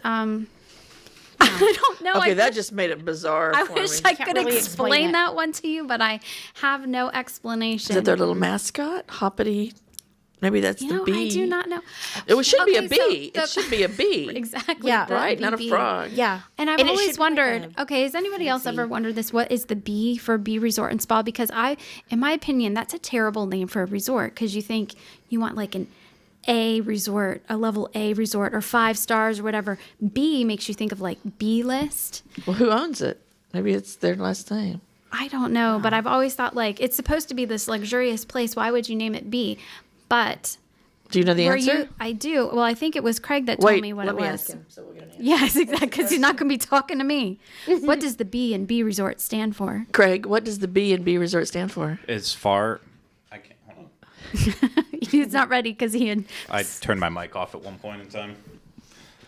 I don't know. Okay, I that just made it bizarre I for wish me. I Can't could really explain explain it. that one to you, but I have no explanation. Is that their little mascot? Hoppity? Maybe that's you the know, bee. I do not know. It should be a Okay, so bee. the- It should be a bee. Exactly. Yeah, the Right? Not a bee. frog. Yeah. And I've it always should be wondered, like a okay, has anybody else fancy- ever wondered this? What is the B for Bee Resort and Spa? Because in my opinion, that's a terrible name for a resort because you think you want like an A resort, a level A resort, or 5 stars or whatever. B makes you think of like B list. Well, who owns it? Maybe it's their last name. I don't know, but I've always thought like it's supposed to be this luxurious place. Why would you name it B? But Do you know the were answer? you? I do. Well, I think it was Craig that told Wait, me what let it me was. ask him. So we're gonna answer. Yes, exactly. Because he's not going to be talking to me. What does the B in B Resort stand for? Craig, what does the B and B resort stand for? As far, I can't. Hold on. He's not ready because he had. I turned my mic off at one point in time.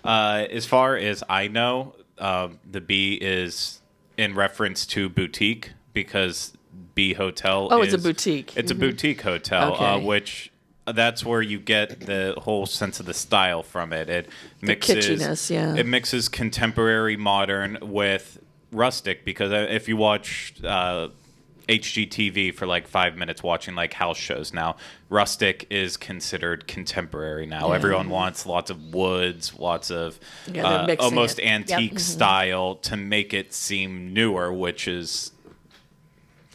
As far as I know, the B is in reference to boutique because B Hotel. Oh, it's a is- boutique. It's a boutique hotel, Okay. which that's where you get the whole sense of the style from it. It mixes kitschiness, yeah. It mixes contemporary modern with rustic because if you watch HGTV for like 5 minutes watching like house shows now, rustic is considered contemporary now. Yeah. Everyone wants lots of woods, lots of Yeah, they're mixing almost it. antique style to make it seem newer, which is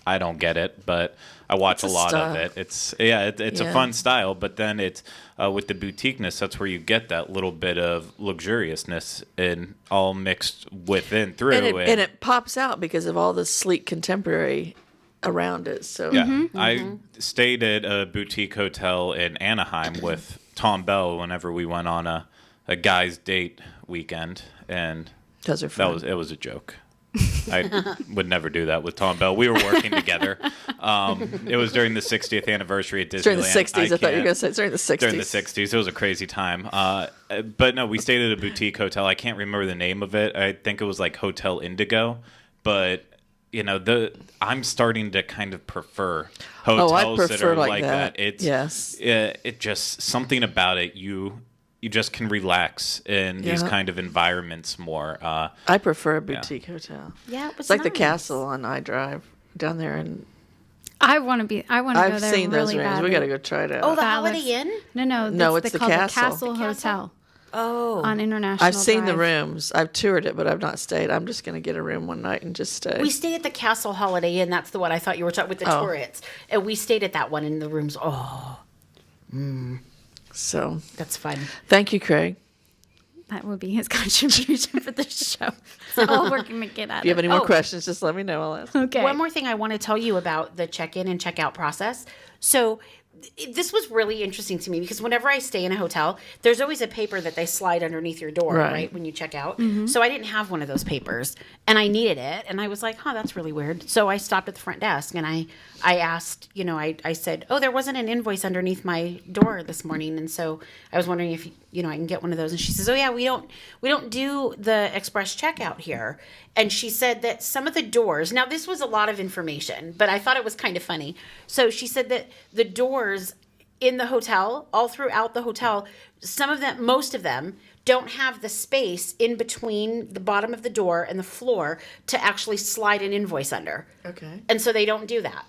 I don't get it, but I watch It's a a lot style. of it. It's it's a Yeah. fun style, but then it's with the boutiqueness. That's where you get that little bit of luxuriousness and all mixed within through. And it pops out because of all the sleek contemporary around it. So yeah, I stayed at a boutique hotel in Anaheim with Tom Bell whenever we went on a guy's date weekend, and those are fun. it was a joke. I would never do that with Tom Bell. We were working together. It was during the 60th anniversary at Disneyland. during the 60s. I thought you were can't- going to say it's during the 60s. During the 60s. It was a crazy time. But no, we stayed at a boutique hotel. I can't remember the name of it. I think it was like Hotel Indigo. But, you know, I'm starting to kind of prefer hotels I prefer that are like like that. that. It's, Yes. It just, something about it, you just can relax in these Yeah. kind of environments more. I prefer a boutique hotel. Yeah, it was It's like the nice. castle on iDrive down there, and I want to go I've there seen really those rooms. badly. We got to go try it out. Oh, the That Holiday looks- Inn? No, it's the called Castle. the Castle The Castle? Hotel Oh. on International. I've seen the Drive. rooms. I've toured it, but I've not stayed. I'm just going to get a room one night and just stay. We stayed at the Castle Holiday Inn. That's the one I thought you were talking with the Oh. turrets. And we stayed at that one in the rooms. Oh, So that's fun. thank you, Craig. That would be his contribution for the show. So all we're going to get out If you have of any it. more questions, just let me know. I'll ask. Okay. One more thing I want to tell you about the check-in and check-out process. So this was really interesting to me because whenever I stay in a hotel, there's always a paper that they slide underneath your door, Right. right, when you check out. So I didn't have one of those papers, and I needed it, and I was like, "Huh, that's really weird." So I stopped at the front desk and I asked, I said, "Oh, there wasn't an invoice underneath my door this morning," and so I was wondering if I can get one of those. And she says, "Oh yeah, we don't do the express checkout here." And she said that some of the doors. Now this was a lot of information, but I thought it was kind of funny. So she said that the doors in the hotel, all throughout the hotel, most of them don't have the space in between the bottom of the door and the floor to actually slide an invoice under. Okay. And so they don't do that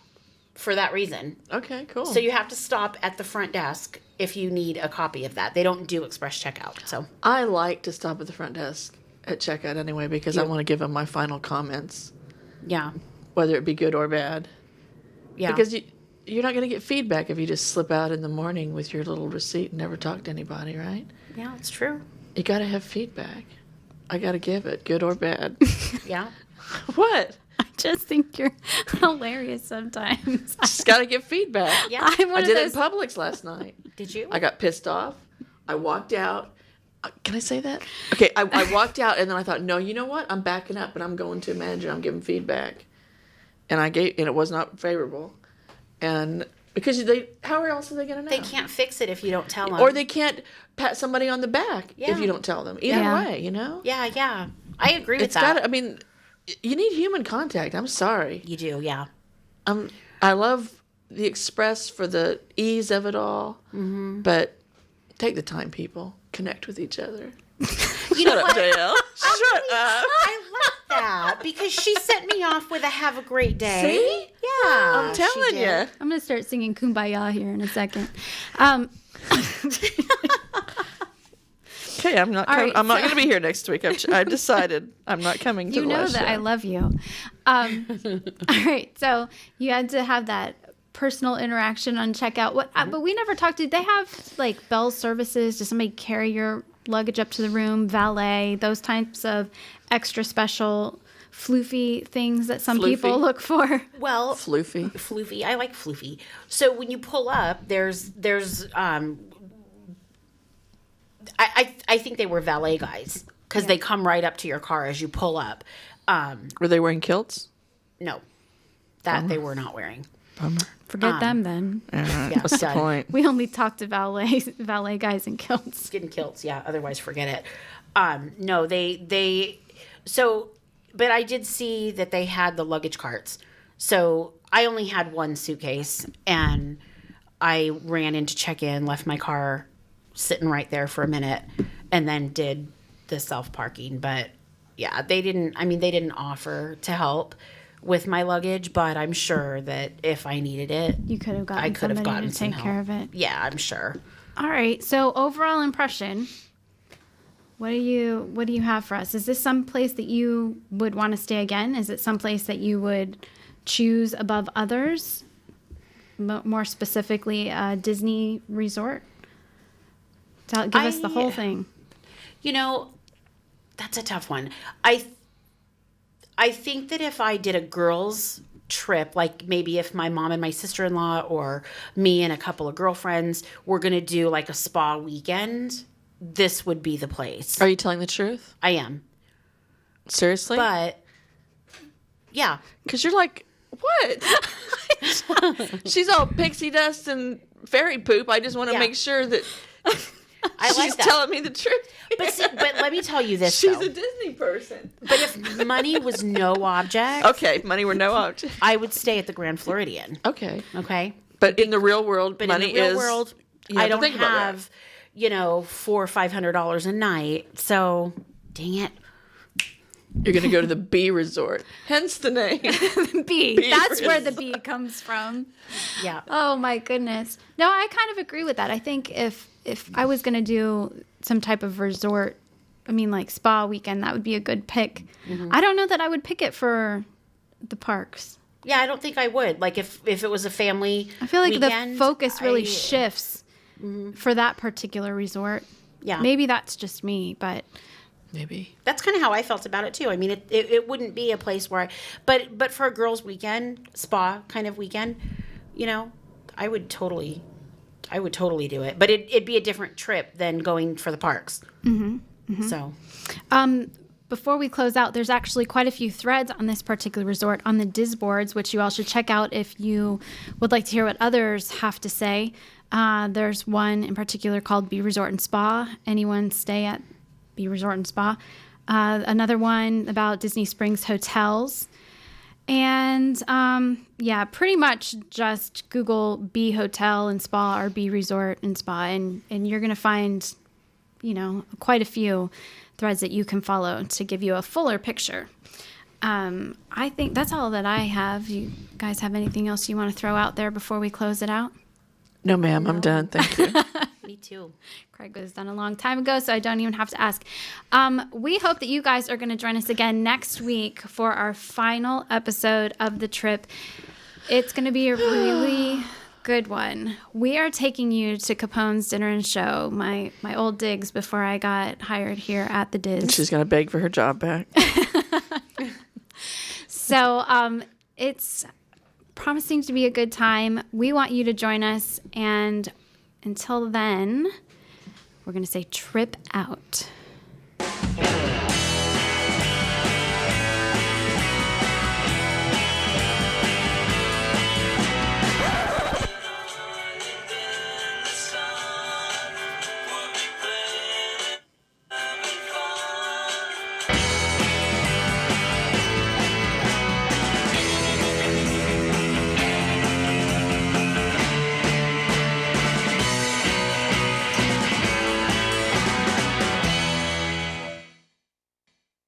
for that reason. Okay, cool. So you have to stop at the front desk if you need a copy of that. They don't do express checkout. So I like to stop at the front desk at checkout anyway because I want to give them my final comments, yeah. whether it be good or bad. Yeah. Because you're not going to get feedback if you just slip out in the morning with your little receipt and never talk to anybody, right? Yeah, it's true. You got to have feedback. I got to give it, good or bad. Yeah. What? I just think you're hilarious sometimes. Just got to give feedback. Yeah. I'm one I of did those. it in Publix last night. Did you? I got pissed off. I walked out. Can I say that? Okay, I walked out and then I thought, no, you know what? I'm backing up and I'm going to a manager. I'm giving feedback, and it was not favorable, and because how else are they going to know? They can't fix it if you don't tell them. or they can't pat somebody on the back Yeah. if you don't tell them. Either Yeah. way, you know. Yeah, yeah. I agree with It's that. got. I mean, you need human contact. I'm sorry. You do, yeah. I love the Express for the ease of it all, but take the time, people. Connect with each other. You know Shut up, what? JL. Shut up. I like that because she sent me off with a have a great day. See? Yeah. I'm telling you. I'm going to start singing Kumbaya here in a second. Okay, I'm not. All right, I'm not so- going to be here next week. I've decided I'm not coming to You the know last that show. I love you. All right. So you had to have that personal interaction on checkout. But we never talked. Did they have like bell services? Does somebody carry your luggage up to the room? Valet? Those types of extra special floofy things that some people Floofy? look for. Well, Floofy. floofy. I like floofy. So when you pull up, there's I think they were valet guys because they come right up to your car as you pull up. Were they wearing kilts? No, that they were not wearing. Bummer. Forget them then. All right. Yeah, What's the done. point? We only talk to valet guys in kilts. Skin kilts, yeah. Otherwise, forget it. No, they. So, but I did see that they had the luggage carts. So I only had one suitcase, and I ran in to check in, left my car sitting right there for a minute, and then did the self parking. But yeah, they didn't. I mean, they didn't offer to help with my luggage, but I'm sure that if I needed it, You could have gotten I could have somebody gotten to some take care help. of it. Yeah, I'm sure. All right. So overall impression, what do you have for us? Is this some place that you would want to stay again? Is it some place that you would choose above others? More specifically, a Disney resort? Give us the whole thing. You know, that's a tough one. I think that if I did a girls' trip, like maybe if my mom and my sister-in-law or me and a couple of girlfriends were going to do like a spa weekend, this would be the place. Are you telling the truth? I am. Seriously? But yeah, Because you're like, what? She's all pixie dust and fairy poop. I just want to Yeah. make sure that I she's like that. telling me the truth. But let me tell you this She's though. a Disney person. But if money was no object, Okay, money were no object. I would stay at the Grand Floridian. Okay. Okay? But in the real world, But money in the real is... world, you have I to don't think about that. have, $400 or $500 a night. So, dang it. You're going to go to the B resort. Hence the name. B. That's where the B comes from. Yeah. Oh my goodness. No, I kind of agree with that. I think if I was going to do some type of resort, I mean like spa weekend, that would be a good pick. I don't know that I would pick it for the parks. Yeah, I don't think I would. Like if it was a family I feel like weekend, the focus really I- shifts for that particular resort. Yeah. Maybe that's just me, but Maybe. That's kind of how I felt about it too. I mean, it wouldn't be a place where but for a girls' weekend, spa kind of weekend, I would totally do it. But it'd be a different trip than going for the parks. So, before we close out, there's actually quite a few threads on this particular resort on the Disboards, which you all should check out if you would like to hear what others have to say. There's one in particular called B Resort and Spa. Anyone stay at B Resort and Spa? Another one about Disney Springs hotels. And yeah, pretty much just Google Bee Hotel and Spa or Bee Resort and Spa, and you're going to find, quite a few threads that you can follow to give you a fuller picture. I think that's all that I have. You guys have anything else you want to throw out there before we close it out? No, ma'am, I'm done. Thank you. Me too. Craig was done a long time ago, so I don't even have to ask. We hope that you guys are going to join us again next week for our final episode of the trip. It's going to be a really good one. We are taking you to Capone's Dinner and Show, my old digs before I got hired here at the Diz. She's going to beg for her job back. So it's promising to be a good time. We want you to join us, and until then, we're going to say trip out.